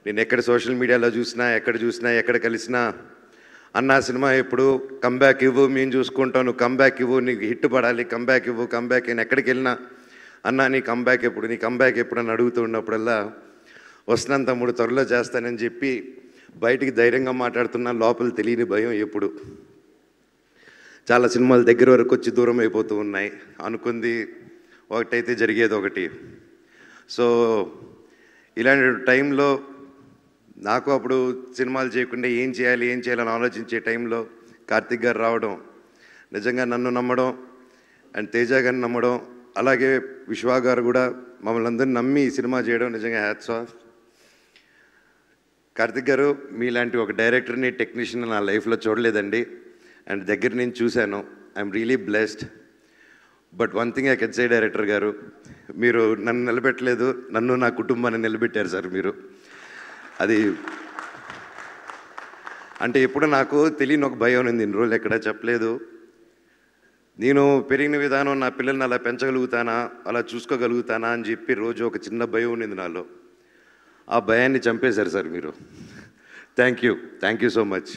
నేను ఎక్కడ సోషల్ మీడియాలో చూసినా ఎక్కడ కలిసినా అన్నా సినిమా ఎప్పుడు కంబ్యాక్ ఇవ్వు మేము చూసుకుంటాం, నువ్వు కంబ్యాక్ ఇవ్వు, నీకు హిట్ పడాలి, కంబ్యాక్ ఇవ్వు కంబ్యాక్. నేను ఎక్కడికి వెళ్ళినా అన్నా నీ కంబ్యాక్ ఎప్పుడు అని అడుగుతూ ఉన్నప్పుడల్లా వస్తున్నాను తమ్ముడు త్వరలో చేస్తానని చెప్పి బయటికి ధైర్యంగా మాట్లాడుతున్నా, లోపల తెలియని భయం ఎప్పుడు. చాలా సినిమాలు దగ్గర వరకు వచ్చి దూరం అయిపోతూ ఉన్నాయి. అనుకుంది ఒకటైతే జరిగేది ఒకటి. సో ఇలాంటి టైంలో నాకు అప్పుడు సినిమాలు చేయకుండా ఏం చేయాలని ఆలోచించే టైంలో కార్తిక్ గారు రావడం, నిజంగా నన్ను నమ్మడం అండ్ తేజ గారిని నమ్మడం, అలాగే విశ్వా గారు కూడా మమ్మల్ని అందరినీ నమ్మి ఈ సినిమా చేయడం నిజంగా హ్యాట్స్ ఆఫ్. కార్తిక్ గారు మీలాంటి ఒక డైరెక్టర్ని టెక్నీషియన్ నా లైఫ్లో చూడలేదండి అండ్ దగ్గర నేను చూశాను. I'm really blessed. But one thing I can say director గారు, మీరు నన్ను నిలబెట్టలేదు, నన్ను నా కుటుంబాన్ని నిలబెట్టారు సార్ మీరు. అది అంటే ఎప్పుడు నాకు తెలియని ఒక భయం ఉంది, ఇన్ని రోజులు ఎక్కడా చెప్పలేదు. నేను పెరిగిన విధానం నా పిల్లల్ని అలా పెంచగలుగుతానా, అలా చూసుకోగలుగుతానా అని చెప్పి రోజు ఒక చిన్న భయం ఉండింది నాలో. ఆ భయాన్ని చంపేశారు సార్ మీరు. Thank you so much.